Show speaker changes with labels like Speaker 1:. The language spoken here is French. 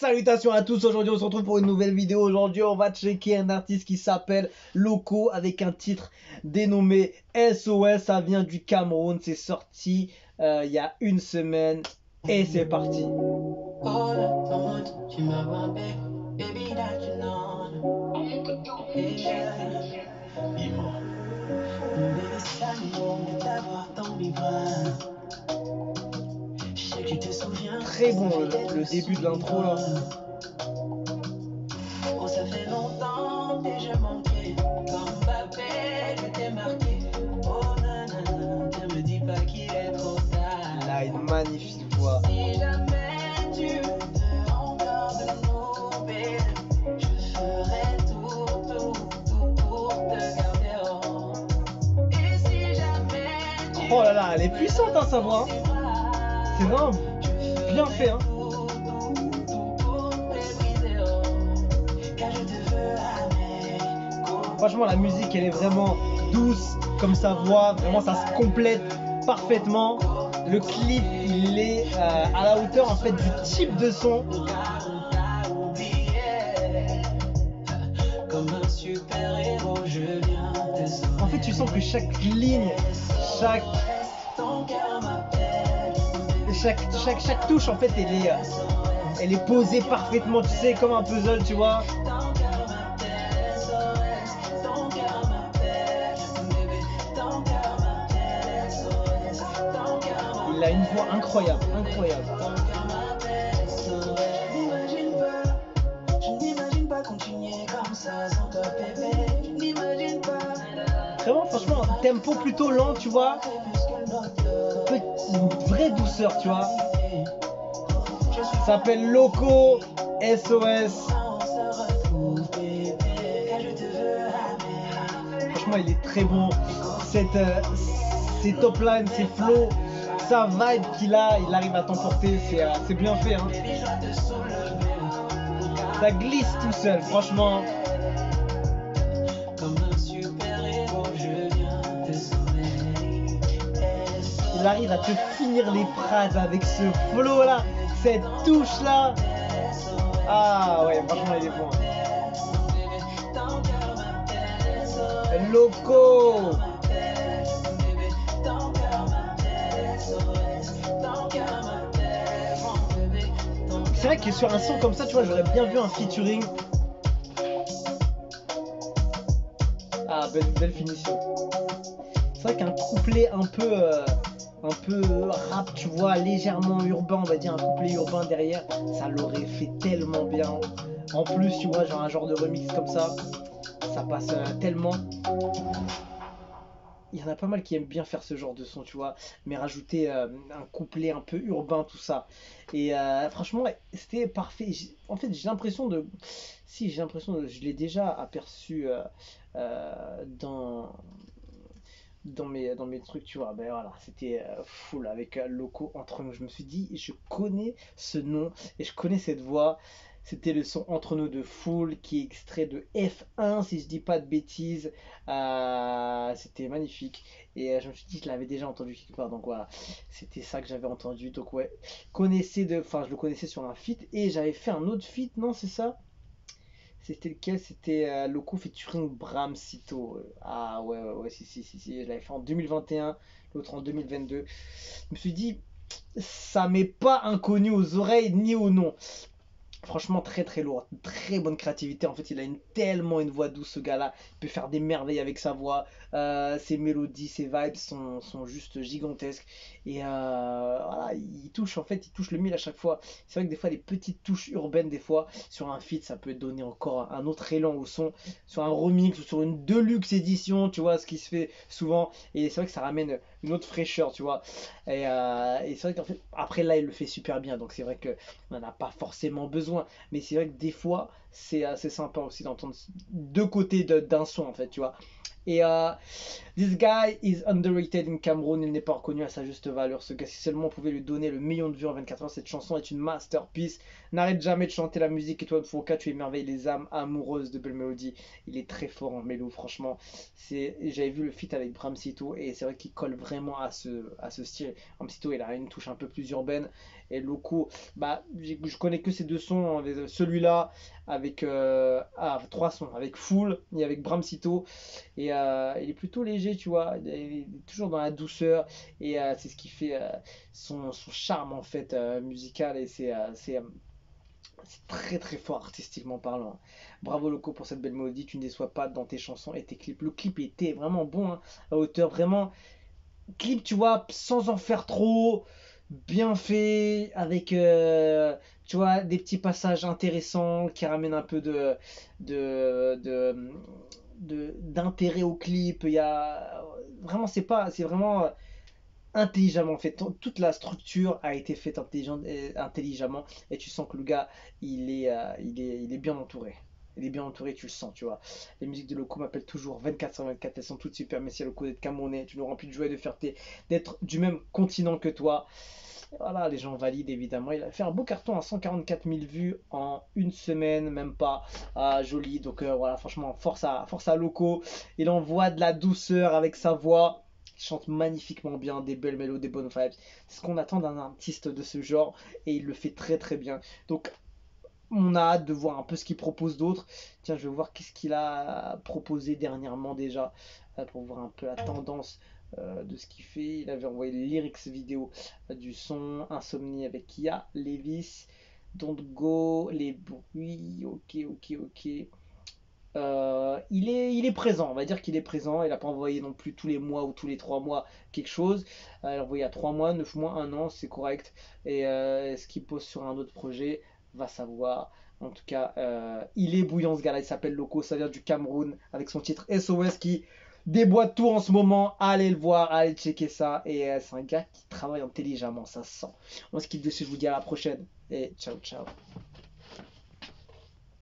Speaker 1: Salutations à tous, aujourd'hui on se retrouve pour une nouvelle vidéo. Aujourd'hui on va checker un artiste qui s'appelle Loko avec un titre dénommé SOS. Ça vient du Cameroun, c'est sorti il y a une semaine et c'est parti. Très bon le début de l'intro là.
Speaker 2: Oh, ça fait longtemps que j'ai manqué. Comme Mbappé, je t'ai marqué. Oh nanana, ne me dis pas qu'il est trop tard.
Speaker 1: Il a une magnifique voix.
Speaker 2: Si jamais tu veux encore de nous, baby, je ferai tout pour te garder haut. Et si jamais tu
Speaker 1: Oh là là, elle est puissante hein, sa voix. C'est vraiment bien fait hein. Franchement la musique elle est vraiment douce comme sa voix, vraiment ça se complète parfaitement. Le clip il est à la hauteur en fait du type de son.
Speaker 2: Comme un super héros, je viens te sauver.
Speaker 1: En fait tu sens que chaque ligne, chaque touche en fait elle est posée parfaitement, tu sais, comme un puzzle, tu vois. Il a une voix incroyable, incroyable.
Speaker 2: Je n'imagine pas continuer comme ça sans toi, bébé. Je n'imagine pas.
Speaker 1: Vraiment, franchement, un tempo plutôt lent, tu vois. Une vraie douceur, tu vois. Ça s'appelle Loko, SOS. Franchement, il est très bon. Ses top lines, ses flows, sa vibe qu'il a, il arrive à t'emporter. C'est bien fait, hein. Ça glisse tout seul, franchement.
Speaker 2: Comme un super héros, je viens te sauver.
Speaker 1: Il arrive à te finir les phrases avec ce flow là, cette touche là. Ah ouais, franchement il est bon. Loko. C'est vrai que sur un son comme ça, tu vois, j'aurais bien vu un featuring. Ah, belle finition. C'est vrai qu'un couplet un peu rap, tu vois, légèrement urbain, on va dire un couplet urbain derrière, ça l'aurait fait tellement bien. En plus, tu vois, genre un genre de remix comme ça passe tellement. Il y en a pas mal qui aiment bien faire ce genre de son, tu vois, mais rajouter un couplet un peu urbain, tout ça. Et franchement, c'était parfait. En fait, j'ai l'impression de... Si, j'ai l'impression de... Je l'ai déjà aperçu dans mes trucs, tu vois. Ben voilà, c'était full avec Loko entre nous. Je me suis dit, je connais ce nom et je connais cette voix. C'était le son Entre nous de Fool qui est extrait de F1 si je dis pas de bêtises. C'était magnifique et je me suis dit je l'avais déjà entendu quelque part, donc voilà, c'était ça que j'avais entendu. Donc ouais, je le connaissais sur un feat et j'avais fait un autre feat, non c'est ça? C'était lequel? C'était Loko featuring Bram Sito. Ah ouais, si, je l'avais fait en 2021, l'autre en 2022. Je me suis dit, ça m'est pas inconnu aux oreilles ni au nom. Franchement très lourd, très bonne créativité. En fait il a tellement une voix douce ce gars-là. Il peut faire des merveilles avec sa voix. Ses mélodies, ses vibes sont juste gigantesques. Et voilà, il touche le mille à chaque fois. C'est vrai que des fois les petites touches urbaines, des fois sur un feat ça peut donner encore un autre élan au son. Sur un remix ou sur une deluxe édition, tu vois ce qui se fait souvent. Et c'est vrai que ça ramène une autre fraîcheur, tu vois. Et c'est vrai qu'en fait après là il le fait super bien. Donc c'est vrai que on n'en a pas forcément besoin, mais c'est vrai que des fois c'est assez sympa aussi d'entendre deux côtés d'un son en fait, tu vois. Et this guy is underrated in Cameroun. Il n'est pas reconnu à sa juste valeur. Ce gars, si seulement on pouvait lui donner le million de vues en 24 heures, cette chanson est une masterpiece. N'arrête jamais de chanter la musique et toi, Fourca, tu émerveilles les âmes amoureuses de Belle Mélodie. Il est très fort en mélo, franchement. J'avais vu le feat avec Bramsito et c'est vrai qu'il colle vraiment à ce style. Bramsito, il a une touche un peu plus urbaine. Et Loco, bah, je connais que ces deux sons, hein, celui-là avec trois sons, avec Full et avec Bramsito. Et il est plutôt léger, tu vois. Il est toujours dans la douceur. Et c'est ce qui fait son charme, en fait, musical. Et c'est très très fort artistiquement parlant. Bravo Loco pour cette belle mélodie. Tu ne déçois pas dans tes chansons et tes clips. Le clip était vraiment bon, hein, à hauteur. Vraiment, clip, tu vois, sans en faire trop. Bien fait, avec tu vois, des petits passages intéressants qui ramènent un peu de, de, d'intérêt au clip. Il y a vraiment, c'est vraiment intelligemment fait. Toute la structure a été faite intelligemment et tu sens que le gars, il est bien entouré. Il est bien entouré, tu le sens, tu vois. Les musiques de Loco m'appellent toujours 24 sur 24, elles sont toutes super. Merci à Loco d'être Camerounais, tu nous remplis de joie et de fierté, d'être du même continent que toi. Voilà, les gens valident évidemment. Il a fait un beau carton à 144 000 vues en une semaine, même pas. Ah, joli. Donc voilà, franchement, force à Loco. Il envoie de la douceur avec sa voix. Il chante magnifiquement bien, des belles mélodies, des bonnes vibes. C'est ce qu'on attend d'un artiste de ce genre et il le fait très très bien. Donc on a hâte de voir un peu ce qu'il propose d'autre. Tiens, je vais voir qu'est-ce qu'il a proposé dernièrement déjà pour voir un peu la tendance de ce qu'il fait. Il avait envoyé les lyrics vidéo du son Insomnie avec Kia, Levis, Don't Go, les bruits, ok, ok, ok. Il est présent, on va dire qu'il est présent. Il n'a pas envoyé non plus tous les mois ou tous les 3 mois quelque chose. Il a envoyé à 3 mois, 9 mois, 1 an, c'est correct. Et ce qu'il pose sur un autre projet, va savoir. En tout cas, il est bouillant ce gars-là. Il s'appelle Loco, ça vient du Cameroun avec son titre SOS qui déboîte tout en ce moment. Allez le voir, allez checker ça. Et c'est un gars qui travaille intelligemment, ça se sent. On se quitte dessus, je vous dis à la prochaine. Et ciao, ciao.